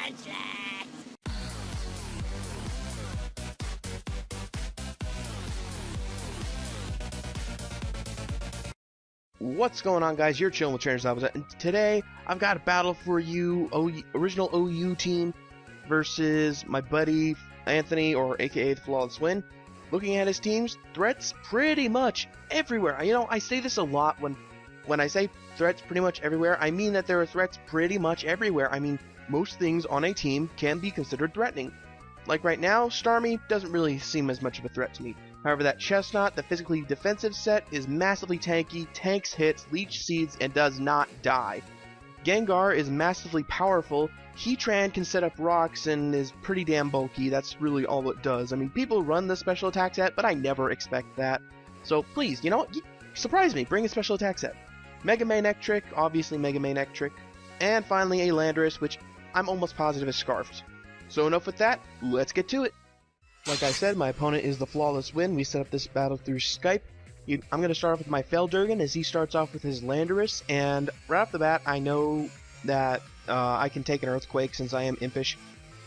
useless! What's going on, guys? You're chilling with Trainers Opposite, and today I've got a battle for you, original OU team versus my buddy Anthony, or aka TheFlawlessWin. Looking at his teams, threats pretty much everywhere. You know, I say this a lot when I say threats pretty much everywhere. I mean that there are threats pretty much everywhere. I mean, most things on a team can be considered threatening. Like right now, Starmie doesn't really seem as much of a threat to me. However, that Chestnut, the physically defensive set, is massively tanky, tanks hits, leech seeds, and does not die. Gengar is massively powerful. Heatran can set up rocks and is pretty damn bulky. That's really all it does. I mean, people run the special attack set, but I never expect that. So please, you know what? Surprise me. Bring a special attack set. Mega Manectric, obviously Mega Manectric. And finally a Landorus, which I'm almost positive is Scarfed. So enough with that, let's get to it. Like I said, my opponent is TheFlawlessWin. We set up this battle through Skype. I'm going to start off with my Feldurgan as he starts off with his Landorus, and right off the bat, I know that I can take an Earthquake since I am Impish,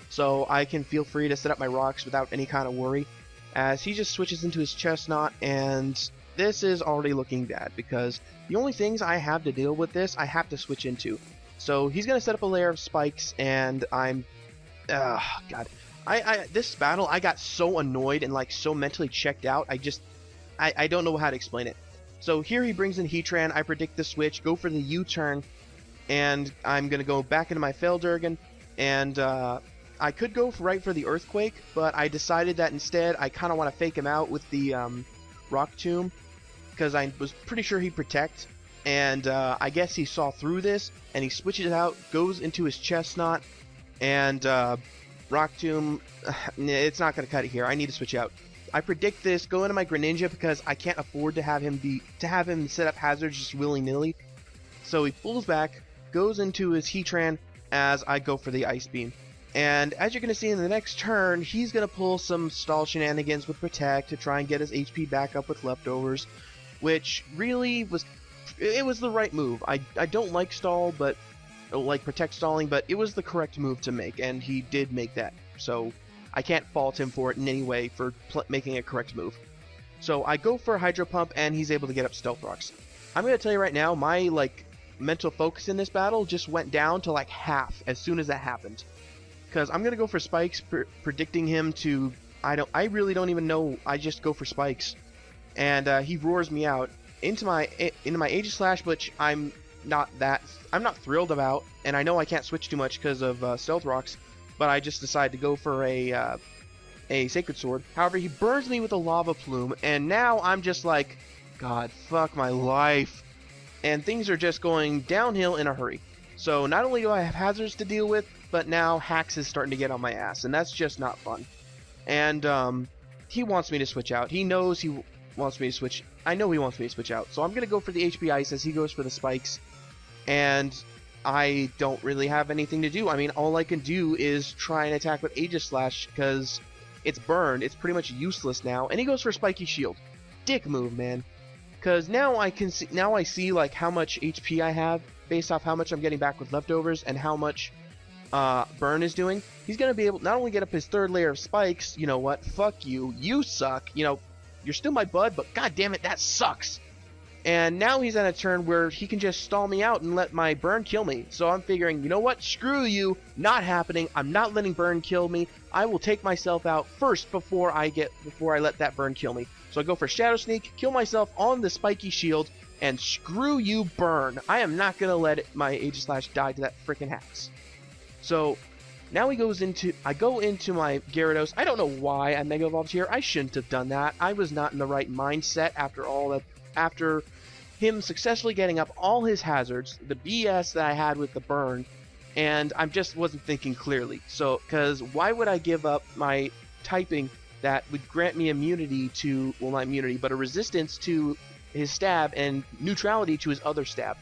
so I can feel free to set up my rocks without any kind of worry, as he just switches into his Chestnut, and this is already looking bad, because the only things I have to deal with this, I have to switch into. So he's going to set up a layer of spikes, and I'm... God. This battle, I got so annoyed and like so mentally checked out, I don't know how to explain it. So here he brings in Heatran, I predict the switch, go for the U-turn, and I'm going to go back into my Feldurgan, and I could go right for the Earthquake, but I decided that instead I kind of want to fake him out with the Rock Tomb, because I was pretty sure he'd protect, and I guess he saw through this, and he switches it out, goes into his Chestnut, and Rock Tomb, it's not going to cut it here. I need to switch out. I predict this, go into my Greninja because I can't afford to have him set up hazards just willy-nilly. So he pulls back, goes into his Heatran as I go for the Ice Beam. And as you're going to see in the next turn, he's going to pull some stall shenanigans with Protect to try and get his HP back up with leftovers, which really was the right move. I don't like stall, but like Protect stalling, but it was the correct move to make, and he did make that, so I can't fault him for it in any way for making a correct move. So I go for a Hydro Pump, and he's able to get up Stealth Rocks. I'm going to tell you right now, my mental focus in this battle just went down to like half as soon as that happened, because I'm going to go for Spikes, predicting him to, I really don't even know, I just go for Spikes, and he roars me out into my Aegislash, which I'm not thrilled about, and I know I can't switch too much because of Stealth Rocks, but I just decided to go for a Sacred Sword. However, he burns me with a Lava Plume, and now I'm just like, God, fuck my life. And things are just going downhill in a hurry. So not only do I have hazards to deal with, but now Hax is starting to get on my ass, and that's just not fun. And he wants me to switch out. He knows he wants me to switch. I know he wants me to switch out, so I'm going to go for the HP Ice as he goes for the Spikes. And I don't really have anything to do. I mean, all I can do is try and attack with Aegislash because it's burned. It's pretty much useless now. And he goes for Spiky Shield. Dick move, man. Because now I see like how much HP I have based off how much I'm getting back with leftovers and how much Burn is doing. He's gonna be able to not only get up his third layer of spikes. You know what? Fuck you. You suck. You know, you're still my bud, but god damn it, that sucks. And now he's at a turn where he can just stall me out and let my Burn kill me. So I'm figuring, you know what? Screw you. Not happening. I'm not letting Burn kill me. I will take myself out first before I let that Burn kill me. So I go for Shadow Sneak, kill myself on the Spiky Shield, and screw you, Burn. I am not going to let my Aegislash die to that freaking Hax. So now I go into my Gyarados. I don't know why I Mega Evolved here. I shouldn't have done that. I was not in the right mindset after him successfully getting up all his hazards, the BS that I had with the Burn, and I just wasn't thinking clearly. So, because why would I give up my typing that would grant me immunity to, well, not immunity, but a resistance to his stab and neutrality to his other stab?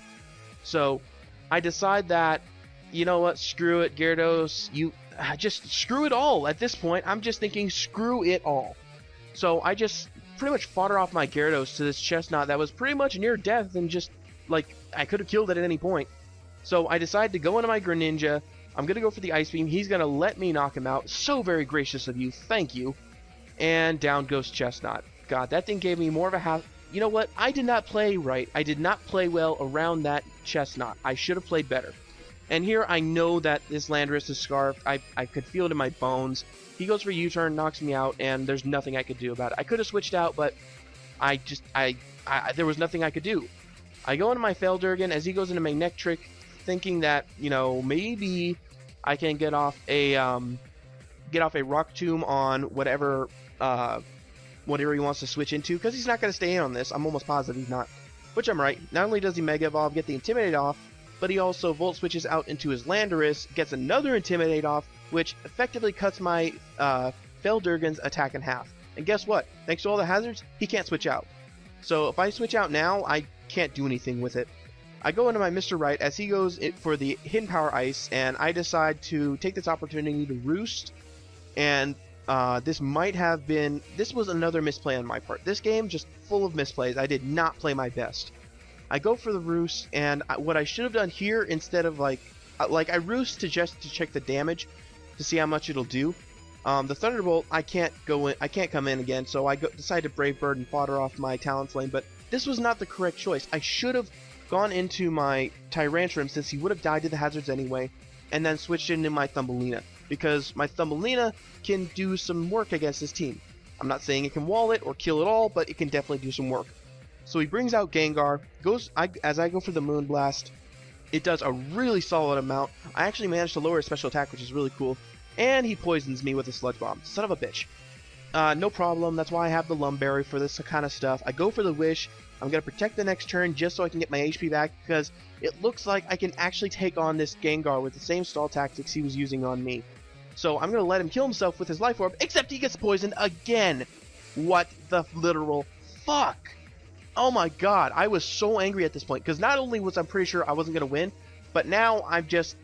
So I decide that, you know what, screw it, Gyarados, you just screw it all. At this point, I'm just thinking, screw it all. So I just pretty much fought her off my Gyarados to this Chestnut that was pretty much near death and just, like, I could have killed it at any point. So I decided to go into my Greninja, I'm going to go for the Ice Beam. He's going to let me knock him out. So very gracious of you. Thank you. And down goes Chestnut. God, that thing gave me more of a half. You know what? I did not play right. I did not play well around that Chestnut. I should have played better. And here I know that this Landorus is scarfed. I could feel it in my bones. He goes for a U-turn, knocks me out, and there's nothing I could do about it. I could have switched out, but there was nothing I could do. I go into my Feldurgan as he goes into Magnetric, thinking that, you know, maybe I can get off a Rock Tomb on whatever he wants to switch into, because he's not going to stay in on this. I'm almost positive he's not. Which I'm right. Not only does he Mega Evolve, get the Intimidate off, but he also Volt switches out into his Landorus, gets another Intimidate off, which effectively cuts my Feldurgan's attack in half. And guess what? Thanks to all the hazards, he can't switch out. So if I switch out now, I can't do anything with it. I go into my Mr. Right as he goes for the Hidden Power Ice, and I decide to take this opportunity to Roost. And this was another misplay on my part. This game just full of misplays. I did not play my best. I go for the Roost, and what I should have done here, instead of I Roost to check the damage to see how much it'll do. The Thunderbolt, I can't come in again, so I decide to Brave Bird and fodder off my Talonflame, but this was not the correct choice. I should have gone into my Tyrantrum, since he would have died to the hazards anyway, and then switched into my Thumbelina, because my Thumbelina can do some work against this team. I'm not saying it can wall it or kill it all, but it can definitely do some work. So he brings out Gengar, as I go for the Moonblast. It does a really solid amount. I actually managed to lower his special attack, which is really cool. And he poisons me with a Sludge Bomb. Son of a bitch. No problem. That's why I have the Lumberry for this kind of stuff. I go for the Wish. I'm going to protect the next turn just so I can get my HP back, because it looks like I can actually take on this Gengar with the same stall tactics he was using on me. So I'm going to let him kill himself with his Life Orb, except he gets poisoned again. What the literal fuck? Oh my god, I was so angry at this point, because not only was I pretty sure I wasn't going to win, but now this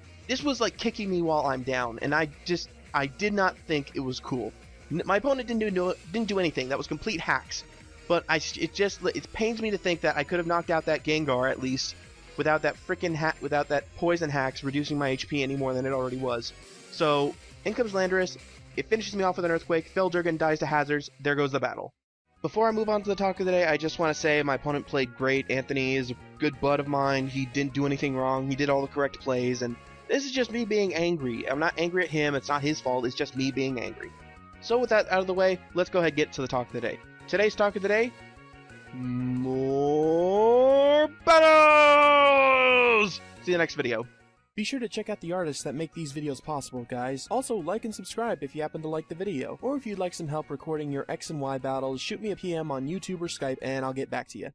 was like kicking me while I'm down, and I did not think it was cool. My opponent didn't do anything. That was complete hacks. But it pains me to think that I could have knocked out that Gengar at least without that without that poison hacks reducing my HP any more than it already was. So in comes Landorus. It finishes me off with an Earthquake. Feldurgan dies to hazards. There goes the battle. Before I move on to the talk of the day, I just want to say my opponent played great. Anthony is a good bud of mine. He didn't do anything wrong. He did all the correct plays, and this is just me being angry. I'm not angry at him. It's not his fault. It's just me being angry. So with that out of the way, let's go ahead and get to the talk of the day. Today's talk of the day: more battles! See you next video. Be sure to check out the artists that make these videos possible, guys. Also, like and subscribe if you happen to like the video. Or if you'd like some help recording your X and Y battles, shoot me a PM on YouTube or Skype and I'll get back to you.